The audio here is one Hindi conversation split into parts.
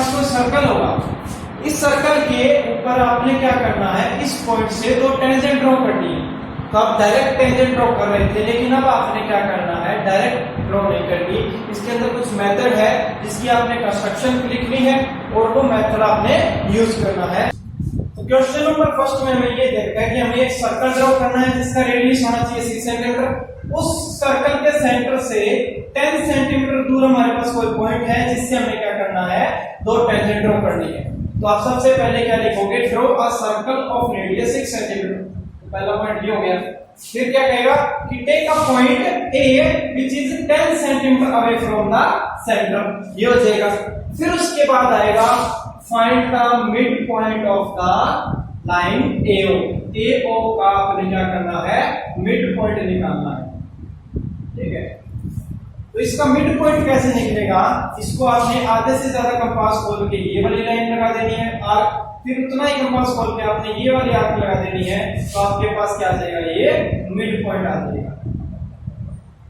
पास कोई सर्कल होगा, इस सर्कल के ऊपर आपने क्या करना है, इस पॉइंट से दो टेंजेंट ड्रॉ करनी है। तो आप डायरेक्ट टेंजेंट ड्रॉ कर रहे थे, लेकिन अब आपने क्या करना है, डायरेक्ट ड्रॉ नहीं करनी, इसके अंदर कुछ मेथड है जिसकी आपने कंस्ट्रक्शन लिखनी है और वो मेथड आपने यूज करना है। तो क्वेश्चन नंबर फर्स्ट में हमें ये देखा है कि हमें एक सर्कल ड्रॉ करना है जिसका रेडियस होना चाहिए 6 सेंटीमीटर। उस सर्कल के सेंटर से 10 सेंटीमीटर दूर हमारे पास कोई पॉइंट है जिससे हमें क्या करना है, दो टेंजेंट ड्रॉ करनी है। तो आप सबसे पहले क्या लिखोगे, draw a circle of radius 6 centimetre. पहला पॉइंट ये हो गया। फिर क्या कहेगा कि take a point A which is 10 centimetre away from the centre, ये हो जाएगा। फिर उसके बाद आएगा find the mid point of the line AO. AO का आपने क्या करना है, मिड पॉइंट निकालना है, ठीक है। तो इसका मिड पॉइंट कैसे निकलेगा, इसको आपने आधे से ज्यादा कंपास खोल के ये वाली लाइन लगा देनी है और फिर उतना ही कंपास खोल के आपने ये वाली आर्क लगा देनी है। तो आपके पास क्या आ जाएगा, ये मिड पॉइंट आ जाएगा,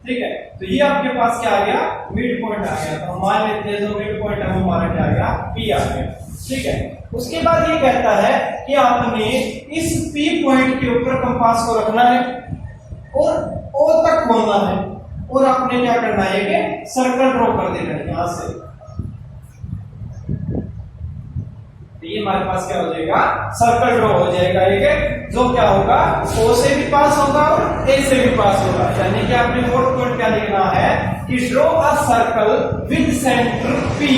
ठीक है। तो ये आपके पास क्या आ गया, मिड पॉइंट आ गया। तो हम मान लेते हैं जो मिड पॉइंट है वो हमारा क्या आ गया, पी आ गया, ठीक है। उसके बाद ये कहता है कि आपने इस पी पॉइंट के ऊपर कंपास को रखना है और ओ तक खोलना है और आपने क्या करना है कि सर्कल ड्रॉ कर देना है यहां से। ये हमारे पास क्या हो जाएगा, सर्कल ड्रॉ हो जाएगा एक, जो क्या होगा, ओ से भी पास होगा और ए से भी पास होगा। यानी कि आपने फोर्थ पॉइंट क्या लिखना है कि draw a circle with centre P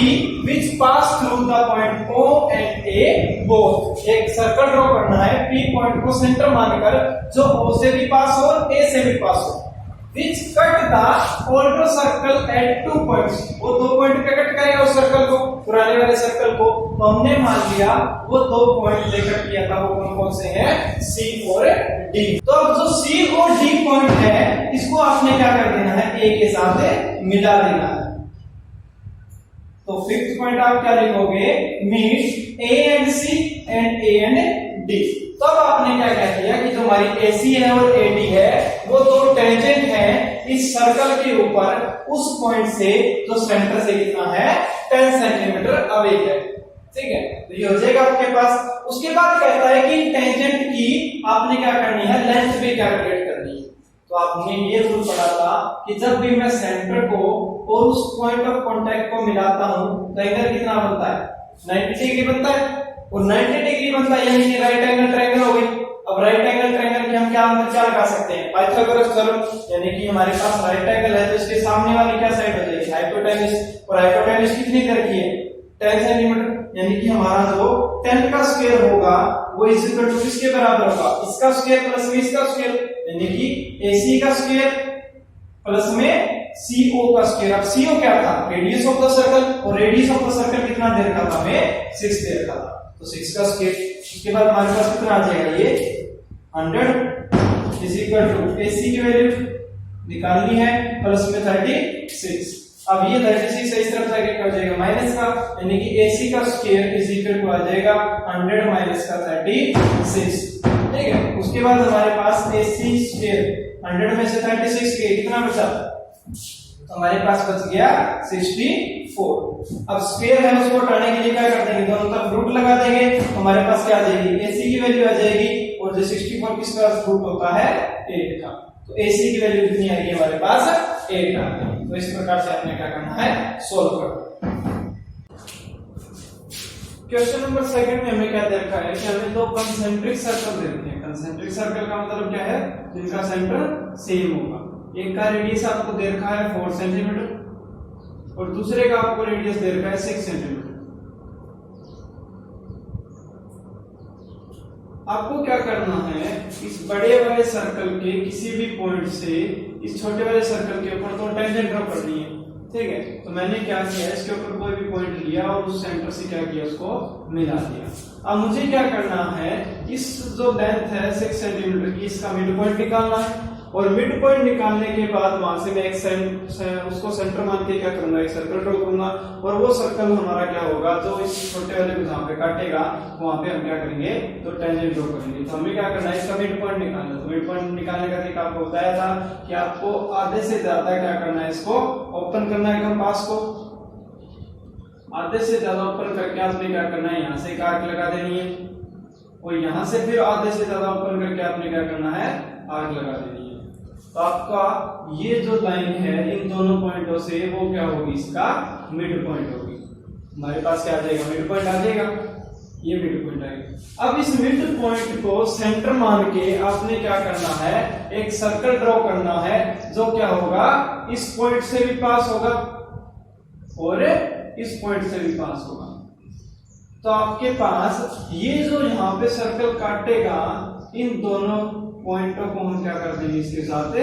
which pass through the point O and A both. एक सर्कल ड्रॉ करना है, पी पॉइंट को सेंटर मानकर, जो ओ से भी पास हो और ए से भी पास हो। which cut the older circle at 2 points, वो दो पॉइंट पे कट करेगा उस सर्कल को, पुराने वाले सर्कल को। तो हमने मान लिया वो दो पॉइंट लेकर किया था, वो कौन कौन से हैं, C और D। तो अब जो C और D पॉइंट है इसको आपने क्या कर देना है, A के साथ मिला देना है। तो फिफ्थ पॉइंट आप क्या लिखोगे, meet A and C and A and D। तब तो आपने क्या कह दिया कि जो हमारी AC है और AD है वो दो टेंजेंट है इस सर्कल के ऊपर, उस पॉइंट से जो सेंटर से कितना है, 10 सेंटीमीटर अवे है, ठीक है। तो ये हो जाएगा आपके पास। उसके बाद कहता है कि टेंजेंट की आपने क्या करनी है, लेंथ भी कैलकुलेट करनी है। तो आपने ये रूल पढ़ा था कि जब भी मैं सेंटर को और उस पॉइंट ऑफ कांटेक्ट को मिलाता हूं तो एंगल कितना बनता है, 90 डिग्री बनता है। और 90 डिग्री बनता है यानी कि राइट एंगल ट्रायंगल हो गई। अब राइट एंगल ट्रायंगल की हम क्या लगा सकते हैं, पाइथागोरस थ्योरम, यानी कि हमारे पास राइट एंगल है तो इसके सामने वाली क्या साइड हो जाएगी, हाइपोटेन्यूस। और हाइपोटेन्यूस कितनी कर रखी है, 10 सेंटीमीटर, यानी कि हमारा जो 10 का स्क्वायर होगा वो इज इक्वल टू किसके बराबर होगा, इसका स्क्वायर प्लस में इसका स्क्वायर, यानी कि AC का स्क्वायर प्लस में CO का स्क्वायर। अब CO क्या था, रेडियस ऑफ द सर्कल, और रेडियस ऑफ द सर्कल कितना दे रखा था हमें, 6 दे रखा था। तो 6 का स्क्वायर, उसके बाद हमारे पास कितना आ जाएगा, ये 100 इज इक्वल टू AC की वैल्यू निकालनी है प्लस में 36। अब ये 36 इस तरफ जाके क्या हो जाएगा, माइनस का, यानी कि AC का स्क्वायर इज इक्वल टू आ जाएगा 100 माइनस का 36, ठीक है। उसके बाद हमारे पास AC स्क्वायर 100 में से 36 के कितना बचा, तो हमारे पास बच गया 64। अब स्क्वायर है उसको हटाने के लिए क्या कर देंगे, दोनों तरफ रूट लगा देंगे, हमारे पास क्या आ जाएगी, AC की वैल्यू आ जाएगी, और जो 64 किसका रूट होता है, 8 का। तो AC की वैल्यू कितनी आएगी हमारे पास, 8 आ गई। तो इस प्रकार से आपने क्या करना है, सोल्व करना। क्वेश्चन नंबर सेकंड में हमें क्या दे रखा है कि हमें दो कंसेंट्रिक सर्कल दे रखे हैं। कंसेंट्रिक सर्कल का मतलब क्या है, जिनका सेंटर सेम होगा। एक का रेडियस आपको दे रखा है 4 सेंटीमीटर और दूसरे का आपको रेडियस दे रखा है 6 सेंटीमीटर। आपको क्या करना है, इस बड़े वाले सर्कल के किसी भी पॉइंट से इस छोटे वाले सर्कल के ऊपर तो टेंजेंट ड्रॉ करनी है, ठीक है। तो मैंने क्या किया, इसके ऊपर कोई भी पॉइंट लिया और उस सेंटर से क्या किया, उसको मिला दिया। अब मुझे क्या करना है, इस जो लेंथ है 6 सेंटीमीटर की, इसका मिड पॉइंट निकालना है। और मिड पॉइंट निकालने के बाद वहां से मैं एक उसको सेंटर मान के क्या करूंगा, एक सर्कल ड्रॉ करूंगा। और वो सर्कल हमारा क्या होगा, जो इस छोटे वाले को जहां पे काटेगा वहां पे हम क्या करेंगे, तो टेंजेंट ड्रॉ करेंगे। तो हमें क्या करना है, इसका मिड पॉइंट निकालना है। तो मिड पॉइंट निकालने का तरीका आपको बताया था कि आपको आधे से ज्यादा क्या करना है, इसको ओपन करना है कंपास को, आधे से ज्यादा ओपन करके आपने क्या करना है, यहाँ से एक आर्क लगा देनी है, और यहाँ से फिर आधे से ज्यादा ओपन करके आपने क्या करना है, आर्क लगा देनी है। तो आपका ये जो लाइन है इन दोनों पॉइंटों से वो क्या होगी, इसका मिड पॉइंट होगी। हमारे पास क्या आ जाएगा, मिड पॉइंट आ जाएगा, ये मिड पॉइंट आएगा। अब इस मिड पॉइंट को सेंटर मान के आपने क्या करना है, एक सर्कल ड्रॉ करना है जो क्या होगा, इस पॉइंट से भी पास होगा और इस पॉइंट से भी पास होगा। तो आपके पास ये जो यहाँ पे सर्कल काटेगा, इन दोनों पॉइंटों को हम क्या कर देंगे, इसके साथ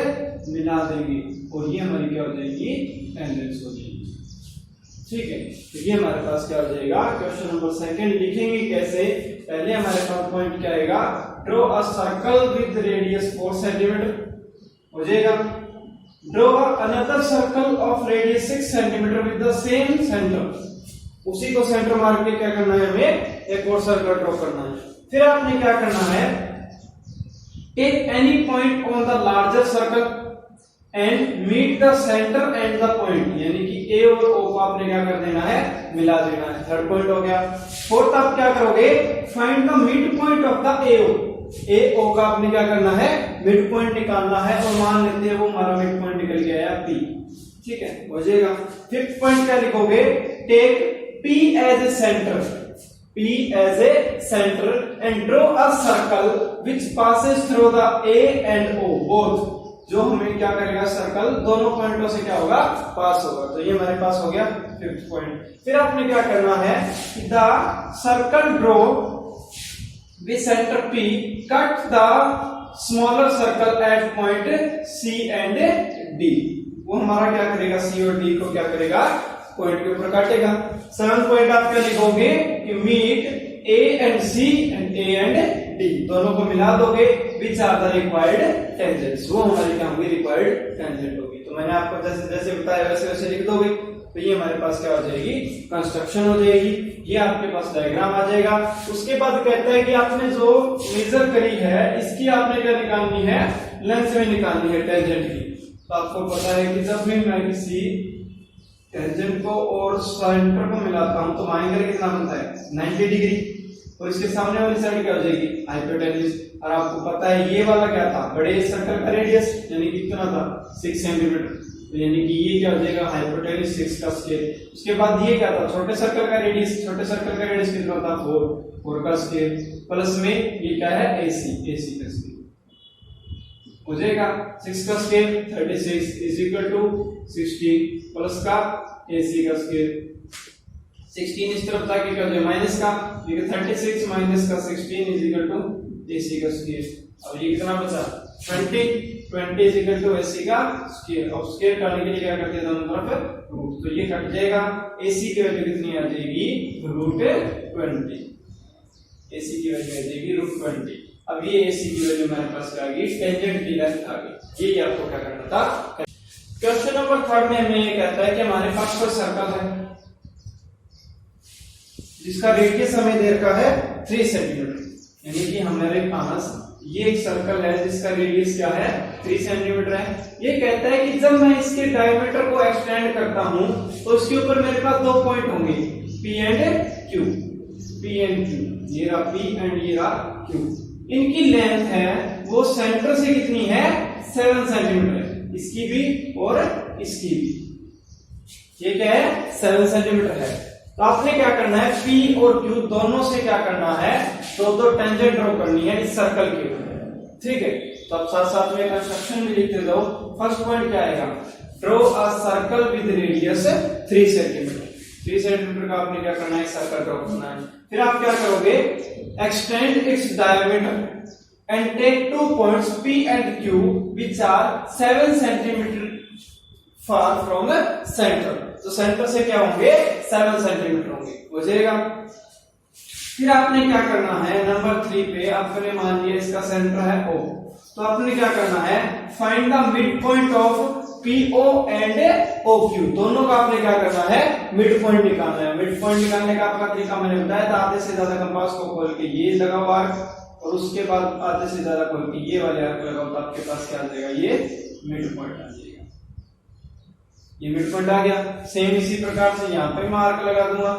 मिला देंगे, और ये हमारी क्या हो जाएगी, टेंजेंट्स हो जाएगी। ठीक है, तो ये हमारे पास क्या हो जाएगा, क्वेश्चन नंबर सेकंड लिखेंगे कैसे। पहले हमारे पास पॉइंट क्या आएगा, draw a circle with radius 4 centimetre हो जाएगा। Draw another circle of radius 6 centimetre with the same centre, उसी को सेंटर मान के क्या करना है, हमें एक और सर्कल ड्रॉ करना है। फिर आपने क्या करना है, take any point on the larger circle and meet the centre and the point, यानी कि ए और ओ को आपने क्या कर देना है, मिला देना है। थर्ड पॉइंट हो गया। फोर्थ आप क्या करोगे, find the mid point of the A O, A O का आपने क्या करना है, मिड पॉइंट निकालना है, और मान लेते हैं वो हमारा मिड पॉइंट निकल गया है पी। ठीक है, हो जाएगा। फिफ्थ पॉइंट क्या लिखोगे, take P as a center, P as a center and draw a circle which passes through the A and O both, जो हमें क्या करेगा, सर्कल दोनों पॉइंटों से क्या होगा, पास होगा। तो ये हमारे पास हो गया फिफ्थ पॉइंट। फिर आपने क्या करना है, the circle draw with centre P cut the smaller circle eight point C and D, वो हमारा क्या करेगा, C और D को क्या करेगा, पॉइंट के ऊपर काटेगा। सेवंथ पॉइंट आप क्या लिखोगे कि meet A and C and A and D, दोनों को मिला दोगे, which are the required tangents, वो हमारी क्या होगी, रिक्वायर्ड टेंजेंट होगी। तो मैंने आपको जैसे जैसे बताया वैसे वैसे लिख दोगे, तो ये हमारे पास क्या हो जाएगी, कंस्ट्रक्शन हो जाएगी। ये आपके पास डायग्राम आ जाएगा। उसके बाद कहता है कि आपने जो मेजर करी है इसकी आपने क्या निकालनी है, लेंथ में निकालनी है टेंजेंट की। तो आपको पता है कि जब भी मैं किसी टेंजेंट को और सेंटर को मिलाता हूं तो एंगल कितना बनता है, 90 डिग्री, और इसके सामने वाली साइड क्या हो जाएगी, हाइपोटेन्यूज। और आपको पता है ये वाला क्या था, बड़े सर्कल का रेडियस, यानी कि कितना था, 6 सेंटीमीटर, तो यानी कि ये क्या हो जाएगा, हाइपोटेन्यूज 6 का स्केल। उसके बाद ये क्या था, छोटे सर्कल का रेडियस, छोटे सर्कल का रेडियस कितना था, 4 का स्केल, प्लस में ये क्या है, AC का स्केल हो जाएगा। 6 का square 36 is equal to 16 plus का AC का स्केल 16 इस तरफ था कि क्या हो जाए, माइनस का, ये 36 माइनस का 16 इज इक्वल टू AC का स्केल। अब ये कितना बचा, 20 इज इक्वल टू AC का स्केल। अब स्केल काटने के लिए क्या करते हैं, दोनों तरफ रूट, तो ये कट जाएगा। AC की वैल्यू कितनी आ जाएगी, √20, AC की वैल्यू आ जाएगी √20। अब ये AC की वैल्यू हमारे पास आ गई, टेंजेंट की लेंथ आ गई। ये आपको क्या करना था। क्वेश्चन नंबर 3 में हमें ये कहता है कि हमारे पास कोई सर्कल है जिसका रेडियस हमें दे रखा है 3 सेंटीमीटर, यानी कि हमारे पास ये एक सर्कल है जिसका रेडियस क्या है, 3 सेंटीमीटर है। ये कहता है कि जब मैं इसके डायमीटर को एक्सटेंड करता हूं तो उसके ऊपर मेरे पास 2 पॉइंट होंगे, P एंड Q, ये रहा P एंड ये रहा Q। इनकी लेंथ है वो सेंटर से कितनी है, 7 सेंटीमीटर है, इसकी भी और इसकी भी। ये क्या है, 7 सेंटीमीटर है। तो आपने क्या करना है, P और Q दोनों से क्या करना है, दो टेंजेंट ड्रॉ करनी है इस सर्कल के ऊपर। ठीक है, तो अब साथ साथ में कंस्ट्रक्शन भी लिखते जाओ। फर्स्ट पॉइंट क्या आएगा, draw a circle with radius 3 centimetre. 3 centimetre का आपने क्या करना है, सर्कल ड्रॉ करना है। फिर आप क्या करोगे, extend its diameter and take 2 points P and Q which are 7 centimetre far from the centre. तो सेंटर से क्या होंगे, 7 सेंटीमीटर होंगे, हो जाएगा। फिर आपने क्या करना है, नंबर 3 पे आपने मान लिया इसका सेंटर है O, तो आपने क्या करना है, find the mid point of PO and OQ, दोनों का आपने क्या करना है, मिड पॉइंट निकालना है। मिड पॉइंट निकालने का आपका तरीका मैंने बताया था, आधे से ज्यादा कंपास को खोल के ये लगाओ आर्क, और उसके बाद आधे से ज्यादा खोल के ये वाले आर्क लगाओ, तो आपके पास क्या आ जाएगा, ये मिड पॉइंट आ जाएगा। ये मिड पॉइंट आ गया। सेम इसी प्रकार से यहाँ पे मार्क लगा दूंगा,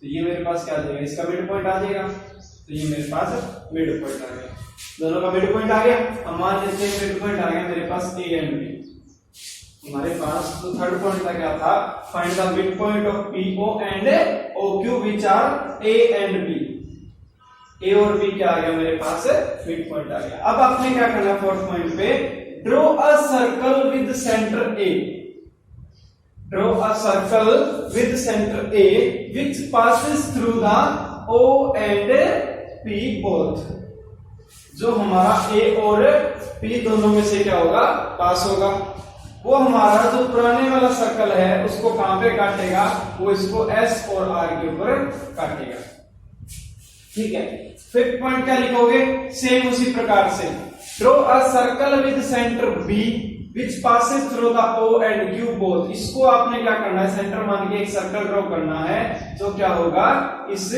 तो ये मेरे पास क्या आ जाएगा, इसका मिड पॉइंट आ जाएगा। तो ये मेरे पास मिड पॉइंट आ गया, दोनों का मिड पॉइंट आ गया। अब मान लेते हैं मिड पॉइंट आ गया मेरे पास ए एंड बी। हमारे पास तो थर्ड पॉइंट था क्या था, find the mid point of P O and O Q which are A and B. A और बी क्या आ गया मेरे पास, मिड पॉइंट आ गया। अब आपने क्या करना है फोर्थ पॉइंट पे, draw a circle with centre A. Draw a circle with centre A which passes through the O and P both. जो हमारा ए और पी दोनों में से क्या होगा, पास होगा। वो हमारा जो पुराने वाला सर्कल है उसको कहां पे काटेगा, वो इसको एस और आर के ऊपर काटेगा। ठीक है, फिफ्थ पॉइंट क्या लिखोगे, सेम उसी प्रकार से, draw a circle with centre B which passes through the O and Q both. इसको आपने क्या करना है, सेंटर मान के एक सर्कल ड्रॉ करना है जो क्या होगा, इस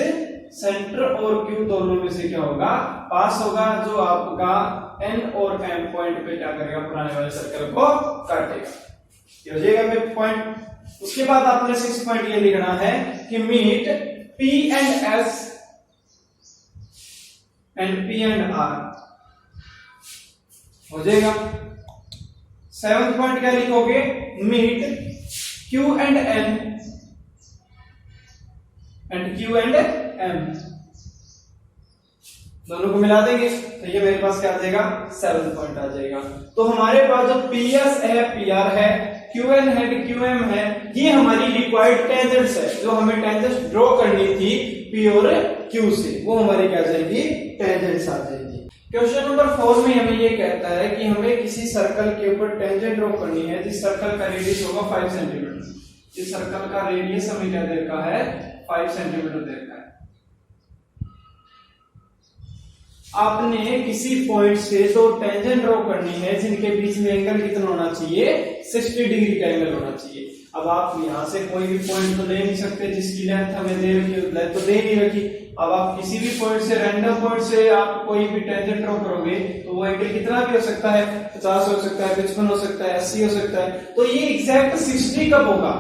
सेंटर और क्यू दोनों में से क्या होगा, पास होगा, जो आपका एन और एम पॉइंट पे क्या करेगा, पुराने वाले सर्कल को काटेगा। ये हो जाएगा फिफ्थ पॉइंट। उसके बाद आपने सिक्स्थ पॉइंट ये लिखना है कि meet P and S and P and R, हो जाएगा। सेवंथ पॉइंट क्या लिखोगे, meet Q and N and Q and M, दोनों को मिला देंगे तो ये मेरे पास क्या आ जाएगा, 7th पॉइंट आ जाएगा। तो हमारे पास जो पीएस है, पीआर है, क्यूएन है, क्यूएम है, ये हमारी रिक्वायर्ड टेंजेंट्स है, जो हमें टेंजेंट्स ड्रॉ करनी थी पी और क्यू से, वो हमारी क्या जाएगी, टेंजेंट्स आ जाएगी। क्वेश्चन नंबर 4 में हमें ये कहता है कि हमें किसी सर्कल के ऊपर टेंजेंट ड्रॉ करनी है जिस सर्कल का रेडियस होगा 5 सेंटीमीटर। इस सर्कल का रेडियस हमें क्या दे रखा है, 5 सेंटीमीटर दे रखा है। आपने किसी पॉइंट से दो टेंजेंट ड्रॉ करनी है जिनके बीच में एंगल कितना होना चाहिए, 60 डिग्री का एंगल होना चाहिए। अब आप यहां से कोई भी पॉइंट तो ले नहीं सकते, जिसकी लेंथ हमें दे रखी है, लेंथ तो दे नहीं रखी। अब आप किसी भी पॉइंट से, रैंडम पॉइंट से आप कोई भी टेंजेंट ड्रॉ करोगे तो वो एंगल कितना भी हो सकता है, 50 हो सकता है, 55 हो सकता है, 80 हो सकता है। तो ये एग्जैक्ट 60 कब होगा,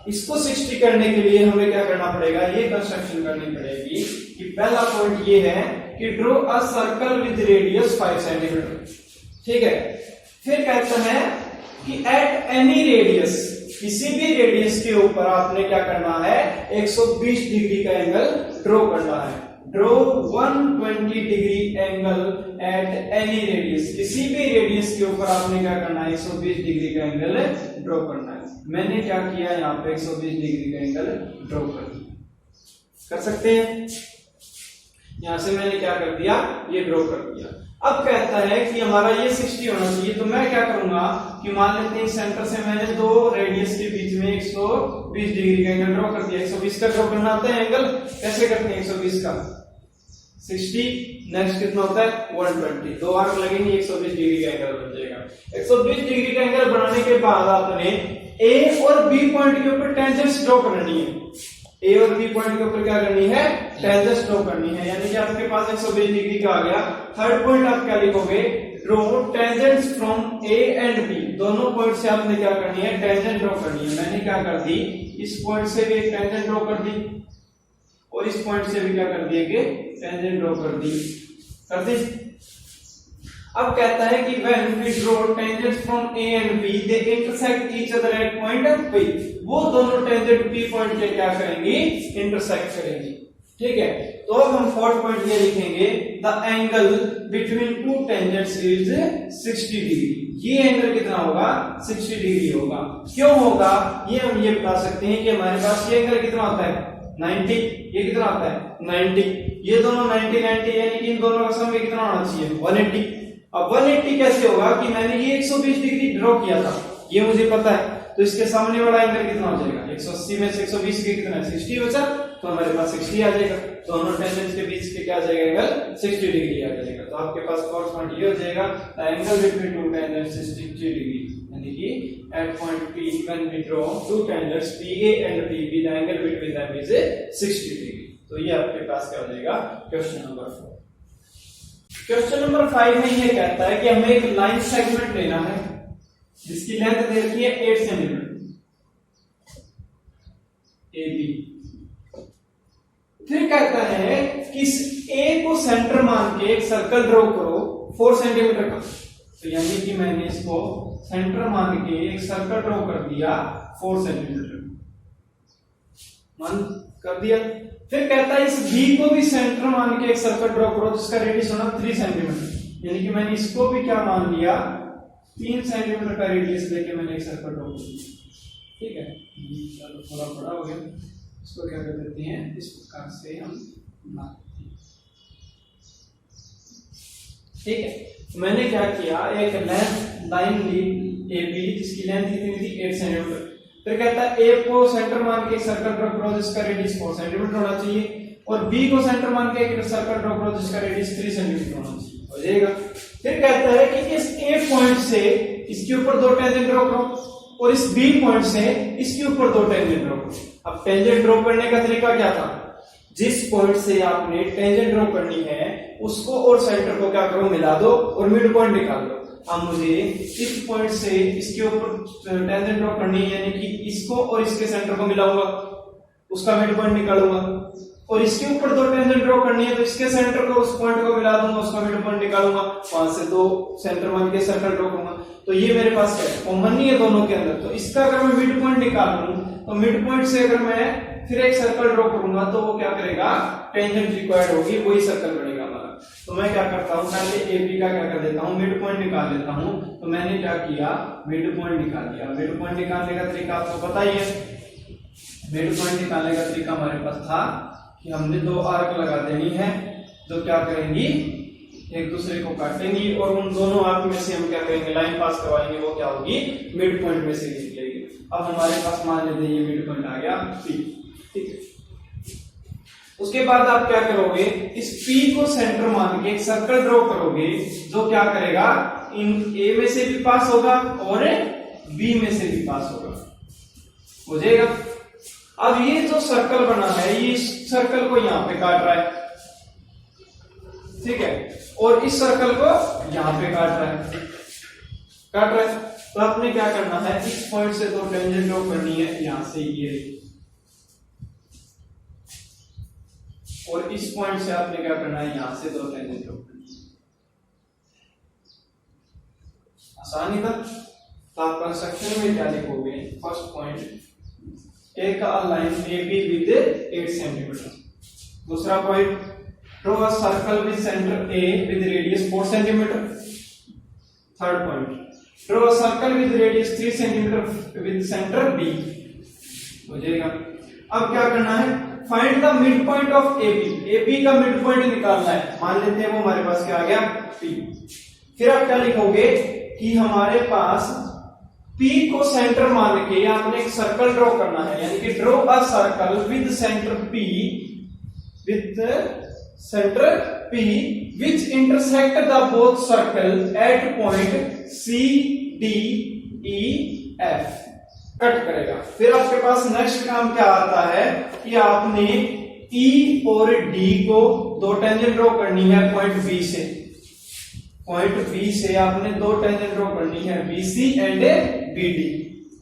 इसको 60 करने के लिए हमें क्या करना पड़ेगा, ये कंस्ट्रक्शन करनी पड़ेगी कि पहला पॉइंट ये है कि draw a circle with radius 5 centimetre. ठीक है, फिर कहता है कि एट एनी रेडियस, किसी भी रेडियस के ऊपर आपने क्या करना है, 120 डिग्री का एंगल ड्रॉ करना है। Draw 120 degree angle at any radius, किसी भी रेडियस के ऊपर आपने क्या करना है, 120 डिग्री का एंगल ड्रॉ करना है। मैंने क्या किया, यहाँ पे 120 डिग्री का एंगल ड्रॉ कर सकते हैं। यहां से मैंने क्या कर दिया, ये ड्रॉ कर दिया। अब कहता है कि हमारा ये 60 होना चाहिए, तो मैं क्या करूंगा कि मान लेते हैं सेंटर से मैंने दो रेडियस के बीच में 120 डिग्री का एंगल ड्रॉ कर दिया। 120 का ड्रॉ करना आता है एंगल, कैसे करते हैं, 120 का 60, नेक्स्ट कितना होता है 120, दो आर्क लगेंगे, 120 डिग्री का एंगल बन जाएगा। 120 डिग्री का एंगल बनाने के बाद आपने ए और बी पॉइंट के ऊपर टेंजेंट्स ड्रॉ करनी है। ए और बी पॉइंट के ऊपर क्या करनी है, टेंजेंट्स ड्रॉ करनी है, यानी कि आपके पास 120 डिग्री का आ गया। थर्ड पॉइंट आप क्या लिखोगे, draw tangents from A and B, दोनों पॉइंट से आपने क्या करनी है, टेंजेंट ड्रॉ करनी है। मैंने क्या कर दी, इस पॉइंट से भी एक टेंजेंट ड्रॉ कर दी और इस पॉइंट से भी क्या कर दिए कि टेंजेंट ड्रॉ कर दी। अब कहता है कि when we draw tangents from A and B, they intersect each other at point P, वो दोनों टेंजेंट P पॉइंट के क्या करेंगी, इंटरसेक्ट करेंगी। ठीक है, तो अब हम फोर्थ पॉइंट ये लिखेंगे, the angle between two tangents is 60 degree. ये एंगल कितना होगा, 60 डिग्री होगा। क्यों होगा, ये हम ये बता सकते हैं कि हमारे पास ये एंगल कितना होता है 90, ये कितना आता है 90, ये दोनों 90 90, यानी कि इन दोनों का सम कितना होना चाहिए 180। अब 180 कैसे होगा कि मैंने ये 120 डिग्री ड्रॉ किया था, ये मुझे पता है, तो इसके सामने वाला एंगल कितना हो जाएगा, 180 में से 120 के कितना 60 बचा, तो हमारे पास 60 आ जाएगा। दोनों टेंजेंट्स के बीच के क्या आ जाएगा एंगल 60 डिग्री आ जाएगा। तो आपके पास फोर्थ पॉइंट ये हो जाएगा, the angle between two tangents is 60 degree, यानी कि at point P when we draw two tangents PA and PB, the angle between them is 60 degree. तो ये आपके पास क्या हो जाएगा, क्वेश्चन नंबर 4। क्वेश्चन नंबर 5 में ये कहता है कि हमें एक लाइन सेगमेंट लेना है जिसकी लेंथ दे रखी है 8 सेंटीमीटर। A B. फिर कहता है कि इस ए को सेंटर मान के एक सर्कल ड्रॉ करो 4 सेंटीमीटर का। तो यानी कि मैंने इसको सेंटर मान के एक सर्कल ड्रॉ कर दिया 4 सेंटीमीटर मान कर दिया। फिर कहता है इस बी को भी सेंटर मान के एक सर्कल ड्रॉ करो जिसका रेडियस होना 3 सेंटीमीटर। यानी कि मैंने इसको भी क्या मान लिया 3 सेंटीमीटर का रेडियस लेके मैंने एक सर्कल ड्रॉ कर दिया। ठीक है, चलो थोड़ा बड़ा हो गया, इसको क्या कर देते हैं इस प्रकार से हम बनाते हैं। ठीक है, तो मैंने क्या किया एक लाइन ली ए बी जिसकी लेंथ कितनी थी 8 सेंटीमीटर। फिर कहता है ए को सेंटर मान के एक सर्कल ड्रॉ करो जिसका रेडियस 4 सेंटीमीटर होना चाहिए और बी को सेंटर मान के एक सर्कल ड्रॉ करो जिसका रेडियस 3 सेंटीमीटर होना चाहिए। हो जाएगा। फिर कहता है कि इस ए पॉइंट से इसके ऊपर 2 टेंजेंट ड्रॉ करो और इस बी पॉइंट से इसके ऊपर 2 टेंजेंट ड्रॉ करो। अब टेंजेंट ड्रॉ करने का तरीका क्या था, जिस पॉइंट से आपने टेंजेंट ड्रॉ करनी है उसको और सेंटर को क्या करो मिला दो और मिड पॉइंट निकाल दो। अब मुझे इस पॉइंट से इसके ऊपर टेंजेंट ड्रॉ करनी है यानी कि इसको और इसके सेंटर को मिलाऊंगा, उसका मिड पॉइंट निकालूंगा और इसके ऊपर 2 टेंजेंट ड्रॉ करनी है तो इसके सेंटर को उस पॉइंट को मिला दूंगा, उसका मिड पॉइंट निकालूंगा, वहां से 2 सेंटर मान के सर्कल ड्रॉ करूंगा। तो ये मेरे पास है कॉमन नहीं है दोनों के अंदर। तो इसका अगर मैं मिड पॉइंट निकालूं तो मिड पॉइंट से अगर मैं फिर एक सर्कल ड्रॉ करूंगा तो वो क्या करेगा टेंजेंट रिक्वायर्ड होगी, वही सर्कल बनेगा हमारा। तो मैं क्या करता हूं पहले ए बी का क्या कर देता हूं मिड पॉइंट निकाल लेता हूं। तो मैंने क्या किया मिड पॉइंट निकाल लिया। मिड पॉइंट निकालने का तरीका आपको पता ही है। मिड पॉइंट निकालने का तरीका हमारे पास था कि हमने 2 आर्क लगा देनी है जो क्या करेंगी एक दूसरे को काटेंगी और उन दोनों आर्क में से हम क्या करेंगे लाइन पास करवाएंगे, वो क्या होगी मिड पॉइंट में से निकलेगी। अब हमारे पास मान लेते हैं ये मिड पॉइंट आ गया P। ठीक है, उसके बाद आप क्या करोगे इस P को सेंटर मान के एक सर्कल ड्रॉ करोगे जो क्या करेगा इन A में से भी पास होगा और B में से भी पास होगा। हो जाएगा। अब ये जो सर्कल बना है ये इस सर्कल को यहां पे काट रहा है, ठीक है, और इस सर्कल को यहां पे काट रहा है। तो आपने क्या करना है इस पॉइंट से 2 टेंजेंट ड्रॉ करनी है यहां से ये, और इस पॉइंट से आपने क्या करना है यहां से 2 टेंजेंट ड्रॉ करनी है। आसानी था। तो आप कंस्ट्रक्शन में क्या लिखोगे first point take a line AB with 8 centimetre. दूसरा point draw a circle with centre A with radius 4 centimetre. Third point draw a circle with radius 3 centimetre with centre B। हो जाएगा। अब क्या करना है find the mid point of AB का मिड पॉइंट निकालना है। मान लेते हैं वो हमारे पास क्या आ गया P। फिर आप क्या लिखोगे कि हमारे पास P को सेंटर मान के आपने एक सर्कल ड्रॉ करना है यानी कि draw a circle with centre P which intersect the both circle at point C D E F। Cut करेगा। फिर आपके पास नेक्स्ट काम क्या आता है कि आपने E और D को 2 टेंजेंट ड्रॉ करनी है पॉइंट B से। पॉइंट B से आपने 2 टेंजेंट ड्रॉ करनी है BC एंड BD।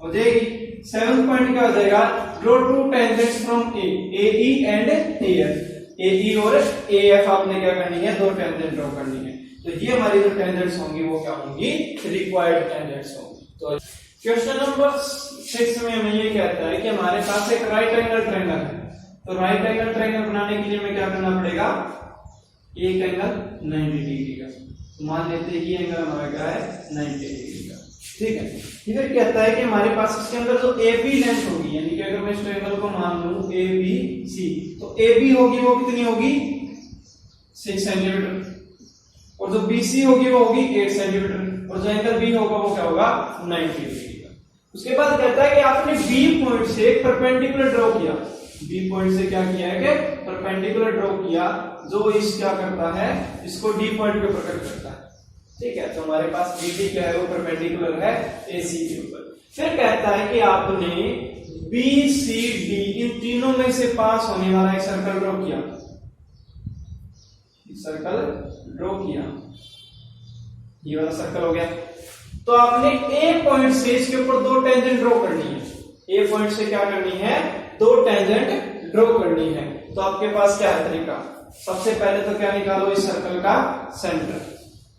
हो जाएगी। 7th पॉइंट क्या हो जाएगा draw 2 tangents from A AE and AF। AE और AF आपने क्या करनी है 2 टेंजेंट ड्रॉ करनी है। तो ये हमारी जो टेंजेंट्स होंगी वो क्या होंगी रिक्वायर्ड टेंजेंट्स होंगी। तो क्वेश्चन नंबर 6 में हमें ये कहता है कि हमारे पास एक राइट एंगल ट्रायंगल है। तो राइट एंगल ट्रायंगल बनाने के लिए हमें क्या करना पड़ेगा एक एंगल 90 डिग्री का। तो मान लेते हैं ये एंगल हमारा क्या है 90 डिग्री का। ठीक है, फिर कहता है कि हमारे पास इसके अंदर जो AB लेंथ होगी यानी कि अगर मैं इस ट्रायंगल को मान लूं ABC तो AB होगी वो कितनी होगी 6 सेंटीमीटर और जो BC होगी वो होगी 8 सेंटीमीटर और जो एंगल B होगा वो क्या होगा 90 डिग्री का। उसके बाद कहता है कि आपने B पॉइंट से एक परपेंडिकुलर ड्रॉ किया। B पॉइंट से क्या किया है कि परपेंडिकुलर ड्रॉ किया जो इस क्या करता है इसको D पॉइंट पे प्रकट करता है। ठीक है, तो हमारे पास BD क्या है वो परपेंडिकुलर है AC के ऊपर। फिर कहता है कि आपने BCD इन तीनों में से पास होने वाला एक सर्कल ड्रॉ किया। सर्कल ड्रॉ किया, ये वाला सर्कल हो गया। तो आपने A पॉइंट से इसके ऊपर 2 टेंजेंट ड्रॉ करनी है। A पॉइंट से क्या करनी है दो टेंजेंट ड्रॉ करनी है। तो आपके पास क्या है तरीका, सबसे पहले तो क्या निकालो, इस सर्कल का सेंटर।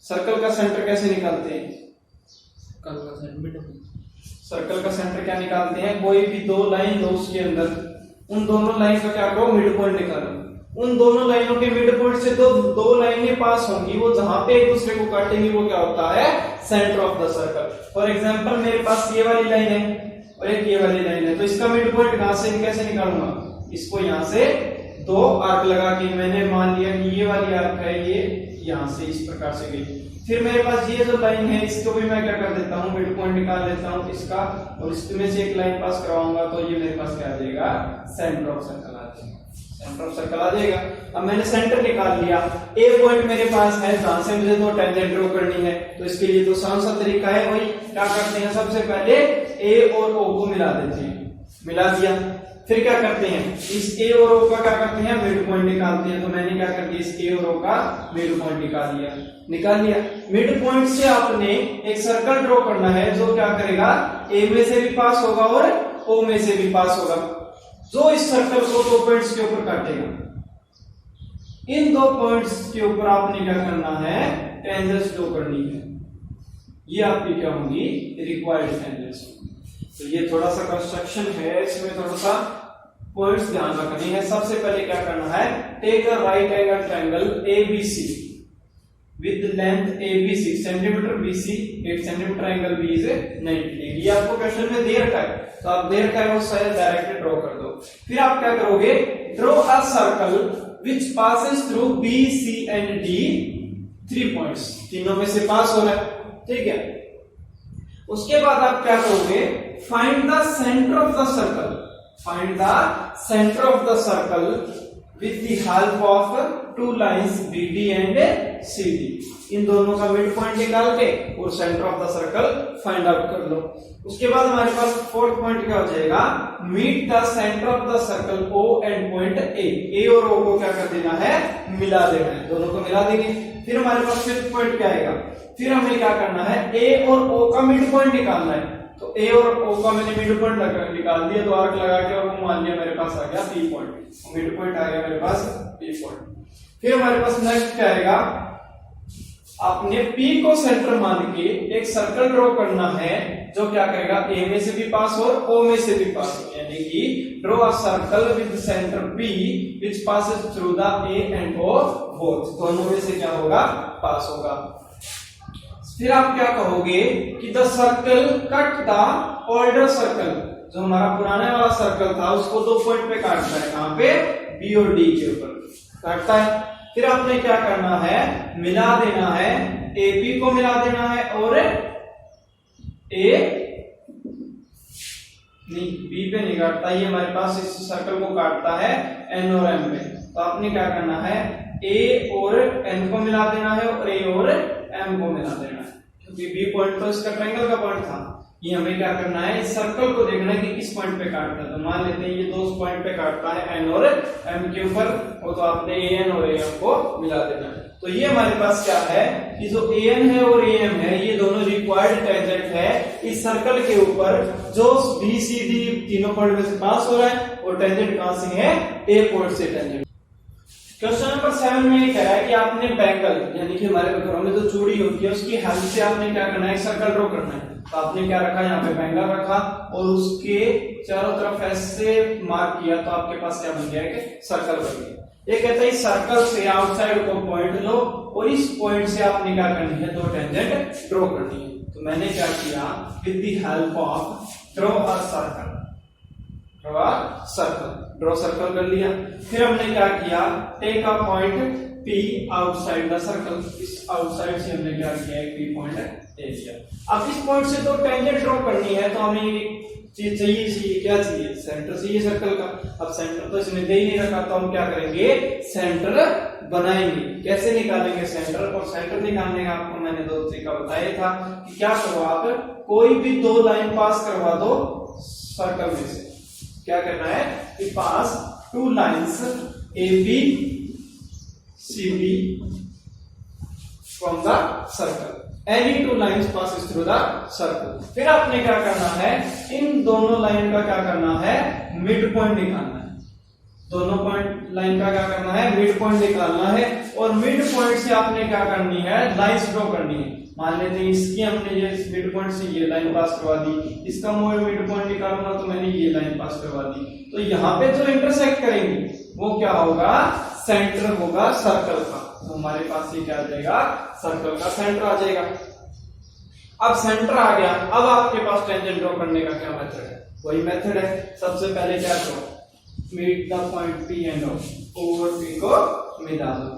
सर्कल का सेंटर कैसे निकालते हैं, सर्कल का सेंटर क्या निकालते हैं, कोई भी दो लाइन दो उसके अंदर, उन दोनों लाइन का क्या करो, मिड पॉइंट निकालो। उन दोनों लाइनों के मिड पॉइंट से दो लाइनें पास होंगी, वो जहां पे एक दूसरे को काटेंगी वो क्या होता है, centre of the circle. For example मेरे पास ये वाली लाइन है और एक ये वाली लाइन है, तो इसका मिड पॉइंट कहां से कैसे निकालूंगा, इसको यहां से दो आर्क लगा के, मैंने मान लिया कि ये वाली आर्क है, ये यहां से इस प्रकार से गई। फिर मेरे पास ये जो लाइन है इसको भी मैं क्या कर देता हूँ, मिड पॉइंट निकाल लेता हूँ इसका, और इसमें से एक लाइन पास करवाऊंगा, तो ये मेरे पास क्या आ जाएगा, सेंटर ऑफ सर्कल आ जाएगा, सेंटर ऑफ सर्कल आ जाएगा। अब मैंने सेंटर निकाल लिया, ए पॉइंट मेरे पास है जहां से मुझे दो टेंजेंट ड्रॉ करनी है, तो इसके लिए तो आसान सा तरीका है, वही क्या करते हैं, सबसे पहले ए और ओ को मिला देते हैं, मिला दिया, फिर क्या करते हैं, इस ए और ओ का क्या करते हैं, मिड पॉइंट निकालते हैं। तो मैंने क्या कर दिया, इस ए और ओ का मिड पॉइंट निकाल लिया। मिड पॉइंट से आपने एक सर्कल ड्रॉ करना है जो क्या करेगा, ए में से भी पास होगा और ओ में से भी पास होगा, जो इस सर्कल को दो पॉइंट्स के ऊपर काटेगा। इन दो पॉइंट्स के ऊपर आपने क्या करना है, टेंजेंट्स ड्रॉ करनी है, ये आपकी क्या होंगी, रिक्वायर्ड टेंजेंट्स। तो ये थोड़ा सा कंस्ट्रक्शन है, इसमें थोड़ा सा पॉइंट्स ध्यान रखनी है। सबसे पहले क्या करना है, take a right angle triangle ABC with length AB 6 centimetre, BC 8 centimetre, angle B is 90 degree. ये आपको क्वेश्चन में दे रखा है, तो आप दे रखा है वो शायद डायरेक्टली ड्रॉ कर दो। फिर आप क्या करोगे, draw a circle which passes through B, C and D, 3 points, तीनों में से पास हो रहा है, ठीक है। उसके बाद आप क्या करोगे, find the centre of the circle, find the centre of the circle with the help of two lines BD and CD। इन दोनों का मिड पॉइंट निकाल के और centre of the circle find out कर लो। उसके बाद हमारे पास फोर्थ पॉइंट क्या हो जाएगा, meet the centre of the circle O and point A और O को क्या कर देना है, मिला देना है, दोनों को मिला देंगे। फिर हमारे पास फिफ्थ पॉइंट क्या आएगा, फिर हमें क्या करना है, A और O का मिड पॉइंट निकालना है। तो A और O का मैंने मिड पॉइंट निकाल दिया, तो आर्क लगा के और मान लिया मेरे पास आ गया P पॉइंट, मिड पॉइंट आ गया मेरे पास P पॉइंट। फिर हमारे पास नेक्स्ट क्या आएगा, आपने P को सेंटर मान के एक सर्कल ड्रॉ करना है जो क्या करेगा, A में से भी पास और O में से भी पास हो, यानी कि draw a circle with centre P which passes through the A and O both, दोनों में से क्या होगा, पास होगा। फिर आप क्या कहोगे कि the circle cut the older circle, जो हमारा पुराने वाला सर्कल था उसको दो पॉइंट पे काटता है, कहां पे, B और D के ऊपर काटता है। फिर आपने क्या करना है, मिला देना है, AB को मिला देना है और B पे नहीं काटता, ये हमारे पास इस सर्कल को काटता है N और M पे। तो आपने क्या करना है, A और N को मिला देना है और A और M को मिला देना है, क्योंकि B पॉइंट तो इसका ट्रायंगल का पॉइंट था। ये हमें क्या करना है, इस सर्कल को देखना है कि किस पॉइंट पे काटता है। तो मान लेते हैं ये दो पॉइंट पे काटता है N और M के ऊपर, तो आपने AN और AM को मिला देना है। तो ये हमारे पास क्या है कि जो AN है और AM है ये दोनों रिक्वायर्ड टेंजेंट है इस सर्कल के ऊपर, जो BCD तीनों पॉइंट में से पास हो रहा है, और टेंजेंट कहां से है, A पॉइंट से टेंजेंट। क्वेश्चन नंबर 7 में ये कह रहा है कि आपने बैंगल, यानी कि हमारे घरों में जो चूड़ी होती है उसकी हेल्प से आपने क्या करना है, एक सर्कल ड्रॉ करना है। तो आपने क्या रखा, यहाँ पे बैंगल रखा और उसके चारों तरफ ऐसे मार्क किया, तो आपके पास क्या बन गया, एक सर्कल बन गया। ये कहता है इस सर्कल से आउटसाइड को पॉइंट लो और इस पॉइंट से आपने क्या करनी है, दो टेंजेंट ड्रॉ करनी है। तो मैंने क्या किया, with the help of draw a circle, draw circle कर लिया। फिर हमने क्या किया, take a point P outside the circle, इस आउटसाइड से हमने क्या किया, एक P पॉइंट ले लिया। अब इस पॉइंट से तो टेंजेंट ड्रॉ करनी है, तो हमें एक चीज चाहिए, क्या चाहिए, सेंटर चाहिए सर्कल का। अब सेंटर तो इसने दे ही नहीं रखा, तो हम क्या करेंगे, सेंटर बनाएंगे। कैसे निकालेंगे सेंटर, और सेंटर निकालने का आपको मैंने दो तरीका बताया था कि क्या करो, आप कोई भी दो लाइन पास करवा दो सर्कल में से। क्या करना है कि pass two lines AB CD from the circle, any two lines pass through the circle. फिर आपने क्या करना है, इन दोनों लाइन का क्या करना है, मिड पॉइंट निकालना है। दोनों पॉइंट लाइन का क्या करना है, मिड पॉइंट निकालना है। और मिड पॉइंट से आपने क्या करनी है, लाइंस ड्रॉ करनी है। मान लेते हैं इसकी हमने ये मिड पॉइंट से ये लाइन पास करवा दी, इसका मैं मिड पॉइंट निकालूंगा तो मैंने ये लाइन पास करवा दी। तो यहाँ पे जो इंटरसेक्ट करेंगे वो क्या होगा, सेंटर होगा सर्कल का। तो हमारे पास ये क्या आ जाएगा, सर्कल का सेंटर आ जाएगा। अब सेंटर आ गया, अब आपके पास टेंजेंट ड्रॉ करने का क्या मेथड है, वही मेथड है। सबसे पहले क्या करो, meet the point P and O, और P को मिला दो,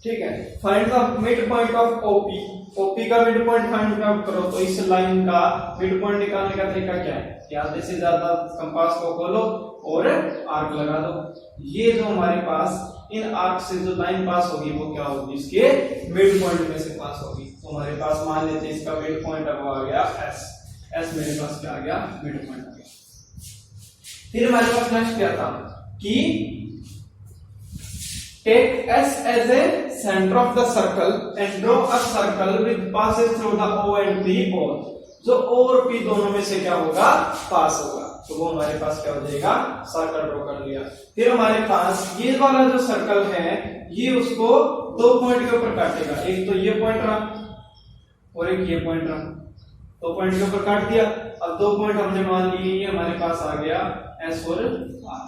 ठीक है। Find the mid point of OP, OP का मिड पॉइंट फाइंड आउट करो। तो इस लाइन का मिड पॉइंट निकालने का तरीका क्या है, ज्यादा से ज्यादा कंपास को खोलो और आर्क लगा दो। ये जो हमारे पास इन आर्क से जो लाइन पास होगी वो क्या होगी, इसके मिड पॉइंट में से पास होगी। तो हमारे पास मान लेते हैं इसका मिड पॉइंट अब आ गया S मेरे पास क्या आ गया, मिड पॉइंट आ गया। फिर हमारे पास नेक्स्ट क्या था कि take S as a center of the circle and draw a circle which passes through the O and P both। जो O और P दोनों में से क्या होगा, पास होगा। तो वो हमारे पास क्या हो जाएगा, सर्कल ड्रॉ कर लिया। फिर हमारे पास ये वाला जो सर्कल है ये उसको दो पॉइंट के ऊपर काटेगा, एक तो ये पॉइंट रहा और एक ये पॉइंट रहा। दो पॉइंट के ऊपर काट दिया। अब दो पॉइंट हमने मान लिए, ये हमारे पास आ गया S और R।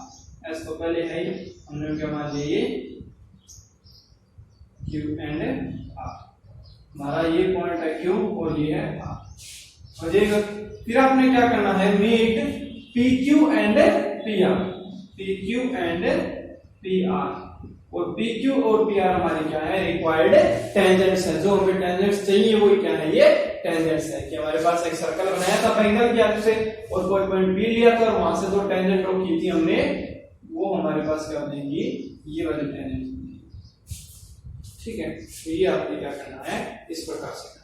S तो पहले है ही, हमने क्या मान लिया, ये Q एंड R। हमारा ये पॉइंट है Q और ये है R हो जाएगा। फिर आपने क्या करना है, meet PQ and PR, PQ and PR। और PQ और PR हमारे क्या है, रिक्वायर्ड टेंजेंट्स है। जो हमें टेंजेंट्स चाहिए वो क्या है, ये टेंजेंट्स है। कि हमारे पास एक सर्कल बनाया था पैरेलल की आपसे और कोई पॉइंट P लिया था और वहां से जो टेंजेंट ड्रॉ की थी हमने, वो हमारे पास क्या हो जाएगी, ये वाली टेंजेंट। ठीक है, तो ये आपने क्या करना है, इस प्रकार से।